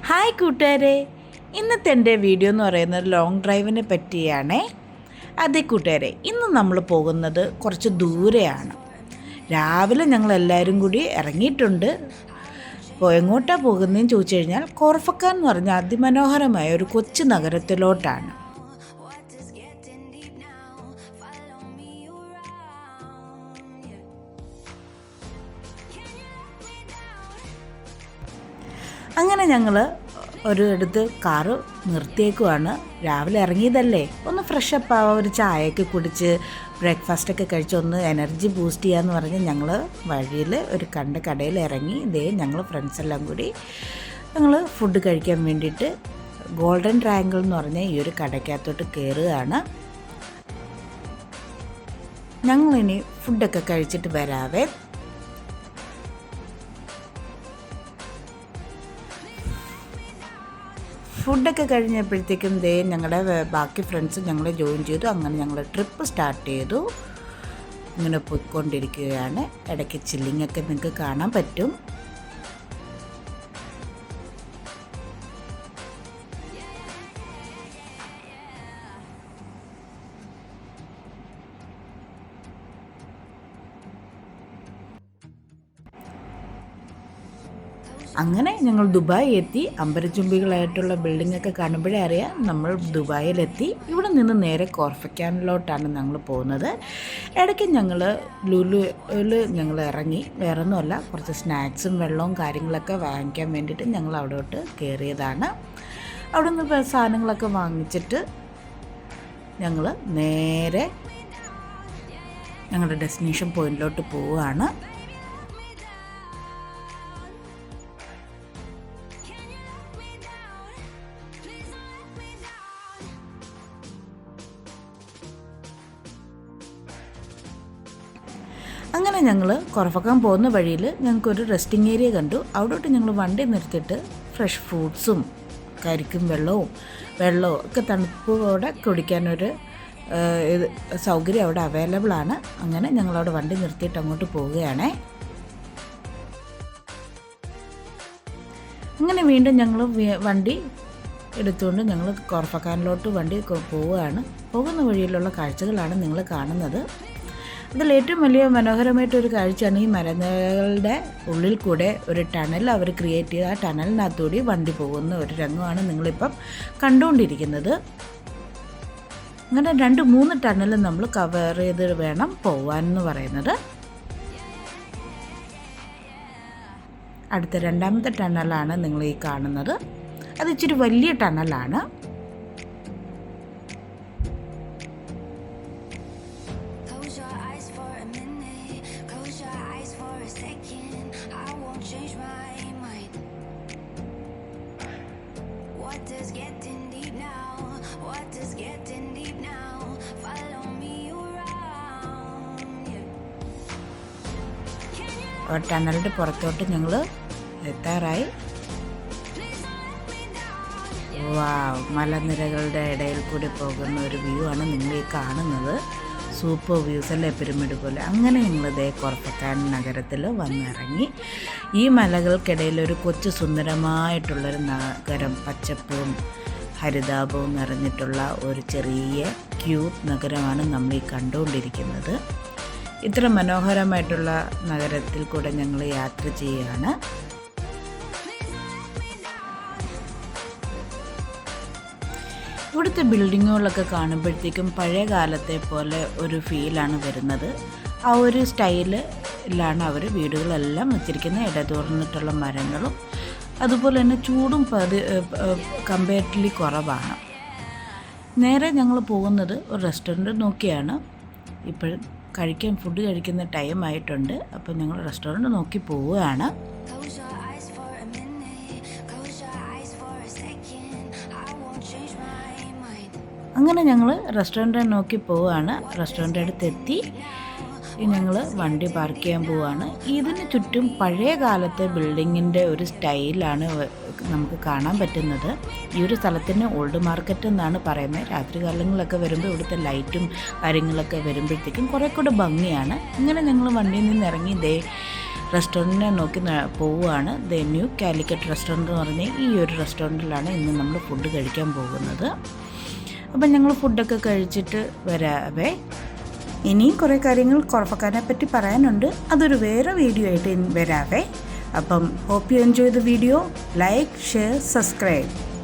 Hi കൂട്ടുകാരെ, ഇന്നത്തെ എൻ്റെ വീഡിയോ എന്ന് പറയുന്നത് ലോങ് ഡ്രൈവിനെ പറ്റിയാണേ. അതെ കൂട്ടുകാരെ, ഇന്ന് നമ്മൾ പോകുന്നത് കുറച്ച് ദൂരെയാണ്. രാവിലെ ഞങ്ങളെല്ലാവരും കൂടി ഇറങ്ങിയിട്ടുണ്ട്. അപ്പോൾ എങ്ങോട്ടാണ് പോകുന്നതെന്ന് ചോദിച്ചു കഴിഞ്ഞാൽ കോർഫക്കാൻ എന്ന് പറഞ്ഞ അതിമനോഹരമായ ഒരു കൊച്ചു നഗരത്തിലോട്ടാണ്. അങ്ങനെ ഞങ്ങൾ ഒരിടത്ത് കാറ് നിർത്തിയേക്കുവാണ്. രാവിലെ ഇറങ്ങിയതല്ലേ, ഒന്ന് ഫ്രഷപ്പ് ആവാം, ഒരു ചായയൊക്കെ കുടിച്ച് ബ്രേക്ക്ഫാസ്റ്റൊക്കെ കഴിച്ച് ഒന്ന് എനർജി ബൂസ്റ്റ് ചെയ്യാമെന്ന് പറഞ്ഞ് ഞങ്ങൾ വഴിയിൽ ഒരു കടയിൽ ഇറങ്ങി. ഞങ്ങൾ ഫ്രണ്ട്സെല്ലാം കൂടി ഞങ്ങൾ ഫുഡ് കഴിക്കാൻ വേണ്ടിയിട്ട് ഗോൾഡൻ ട്രയാങ്കിൾ എന്ന് പറഞ്ഞ ഈ ഒരു കടയ്ക്കകത്തോട്ട് കയറുകയാണ്. ഞങ്ങളിനി ഫുഡൊക്കെ കഴിച്ചിട്ട് വരാവേ. ഫുഡൊക്കെ കഴിഞ്ഞപ്പോഴത്തേക്കും ഞങ്ങളുടെ ബാക്കി ഫ്രണ്ട്സ് ഞങ്ങളെ ജോയിൻ ചെയ്തു. അങ്ങനെ ഞങ്ങൾ ട്രിപ്പ് സ്റ്റാർട്ട് ചെയ്തു. ഇങ്ങനെ പോയിക്കൊണ്ടിരിക്കുകയാണ്. ഇടയ്ക്ക് ചില്ലിങ്ങൊക്കെ നിങ്ങൾക്ക് കാണാൻ പറ്റും. അങ്ങനെ ഞങ്ങൾ ദുബായ് എത്തി. അമ്പരചുംബികളായിട്ടുള്ള ബിൽഡിങ്ങൊക്കെ കാണുമ്പോഴേ അറിയാം നമ്മൾ ദുബായിലെത്തി. ഇവിടെ നിന്ന് നേരെ കോർഫക്കാനിലോട്ടാണ് ഞങ്ങൾ പോകുന്നത്. ഇടയ്ക്ക് ഞങ്ങൾ ലുലുവിൽ ഞങ്ങൾ ഇറങ്ങി. വേറൊന്നുമല്ല, കുറച്ച് സ്നാക്സും വെള്ളവും കാര്യങ്ങളൊക്കെ വാങ്ങിക്കാൻ വേണ്ടിയിട്ട് ഞങ്ങൾ അവിടോട്ട് കയറിയതാണ്. അവിടെ നിന്ന് സാധനങ്ങളൊക്കെ വാങ്ങിച്ചിട്ട് ഞങ്ങൾ നേരെ ഞങ്ങളുടെ ഡെസ്റ്റിനേഷൻ പോയിന്റിലോട്ട് പോവുകയാണ്. അങ്ങനെ ഞങ്ങൾ കോർഫക്കാൻ പോകുന്ന വഴിയിൽ ഞങ്ങൾക്കൊരു റെസ്റ്റിംഗ് ഏരിയ കണ്ടു. അവിടോട്ട് ഞങ്ങൾ വണ്ടി നിർത്തിയിട്ട് ഫ്രഷ് ഫ്രൂട്ട്സും കരിക്കും വെള്ളവും ഒക്കെ തണുപ്പോടെ കുടിക്കാനൊരു സൗകര്യം അവിടെ അവൈലബിൾ ആണ്. അങ്ങനെ ഞങ്ങളവിടെ വണ്ടി നിർത്തിയിട്ട് അങ്ങോട്ട് പോവുകയാണേ. അങ്ങനെ വീണ്ടും ഞങ്ങൾ വണ്ടി എടുത്തുകൊണ്ട് ഞങ്ങൾ കോർഫക്കാനിലോട്ട് വണ്ടി പോവുകയാണ്. പോകുന്ന വഴിയിലുള്ള കാഴ്ചകളാണ് നിങ്ങൾ കാണുന്നത്. അതിൽ ഏറ്റവും വലിയ മനോഹരമായിട്ടൊരു കാഴ്ചയാണ് ഈ മരങ്ങളുടെ ഉള്ളിൽ കൂടെ ഒരു ടണൽ അവർ ക്രിയേറ്റ് ചെയ്ത് ആ ടണലിനകത്തൂടി വണ്ടി പോകുന്ന ഒരു രംഗമാണ് നിങ്ങളിപ്പം കണ്ടുകൊണ്ടിരിക്കുന്നത്. അങ്ങനെ 2-3 ടണൽ നമ്മൾ കവർ ചെയ്ത് വേണം പോവാനെന്ന് പറയുന്നത്. അടുത്ത രണ്ടാമത്തെ ടണലാണ് നിങ്ങൾ ഈ കാണുന്നത്. അത് ഇച്ചിരി വലിയ ടണലാണ്. ടണലിൻ്റെ പുറത്തോട്ട് ഞങ്ങൾ എത്താറായി. മലനിരകളുടെ ഇടയിൽ കൂടി പോകുന്ന ഒരു വ്യൂ ആണ് നിങ്ങൾ ഈ കാണുന്നത്. സൂപ്പർ വ്യൂസ് അല്ലേ, പിരമിഡ് പോലെ. അങ്ങനെ ഞങ്ങൾ കോർഫക്കാൻ നഗരത്തിൽ വന്നിറങ്ങി. ഈ മലകൾക്കിടയിൽ ഒരു കൊച്ചു സുന്ദരമായിട്ടുള്ളൊരു നഗരം, പച്ചപ്പും ഹരിതാപവും നിറഞ്ഞിട്ടുള്ള ഒരു ചെറിയ ക്യൂട്ട് നഗരമാണ് നമ്മൾ ഈ കണ്ടുകൊണ്ടിരിക്കുന്നത്. ഇത്ര മനോഹരമായിട്ടുള്ള നഗരത്തിൽ കൂടെ ഞങ്ങൾ യാത്ര ചെയ്യുകയാണ്. ഇവിടുത്തെ ബിൽഡിങ്ങുകളൊക്കെ കാണുമ്പോഴത്തേക്കും പഴയ കാലത്തെ പോലെ ഒരു ഫീലാണ് വരുന്നത്. ആ ഒരു സ്റ്റൈലിലാണ് അവർ വീടുകളെല്ലാം വെച്ചിരിക്കുന്നത്. ഇടതൂർന്നിട്ടുള്ള മരങ്ങളും അതുപോലെ തന്നെ ചൂടും കമ്പാരിറ്റീവ്ലി കുറവാണ്. നേരെ ഞങ്ങൾ പോകുന്നത് ഒരു റെസ്റ്റോറൻറ്റ് നോക്കിയാണ്. ഇപ്പോൾ ഫുഡ് കഴിക്കുന്ന ടൈം ആയിട്ടുണ്ട്. അപ്പോൾ ഞങ്ങൾ റെസ്റ്റോറൻറ്റ് നോക്കി പോവുകയാണ്. അങ്ങനെ ഞങ്ങൾ റെസ്റ്റോറൻറ്റ് നോക്കി പോവുകയാണ്. റെസ്റ്റോറൻറ്റ് അടുത്തെത്തി ഞങ്ങൾ വണ്ടി പാർക്ക് ചെയ്യാൻ പോവുകയാണ്. ഇതിന് ചുറ്റും പഴയ കാലത്തെ ബിൽഡിങ്ങിൻ്റെ ഒരു സ്റ്റൈലാണ് നമുക്ക് കാണാൻ പറ്റുന്നത്. ഈ ഒരു സ്ഥലത്തിന് ഓൾഡ് മാർക്കറ്റ് എന്നാണ് പറയുന്നത്. രാത്രി കാലങ്ങളിലൊക്കെ വരുമ്പോൾ ഇവിടുത്തെ ലൈറ്റും കാര്യങ്ങളൊക്കെ വരുമ്പോഴത്തേക്കും കുറേ കൂടെ ഭംഗിയാണ്. ഇങ്ങനെ ഞങ്ങൾ വണ്ടിയിൽ നിന്ന് ഇറങ്ങി റെസ്റ്റോറൻറ്റിനെ നോക്കി പോവുകയാണ്. ദ ന്യൂ കാലിക്കറ്റ് റെസ്റ്റോറൻറ്റ് എന്ന് പറഞ്ഞാൽ ഈ ഒരു റെസ്റ്റോറൻറ്റിലാണ് ഇന്ന് നമ്മൾ ഫുഡ് കഴിക്കാൻ പോകുന്നത്. അപ്പം ഞങ്ങൾ ഫുഡൊക്കെ കഴിച്ചിട്ട് വരാവേ. ഇനിയും കുറേ കാര്യങ്ങൾ കൊറഫക്കാനെ പറ്റി പറയാനുണ്ട്. അതൊരു വേറെ വീഡിയോ ആയിട്ട് വരാവേ. അപ്പം hope you enjoy the video. Like, share, subscribe.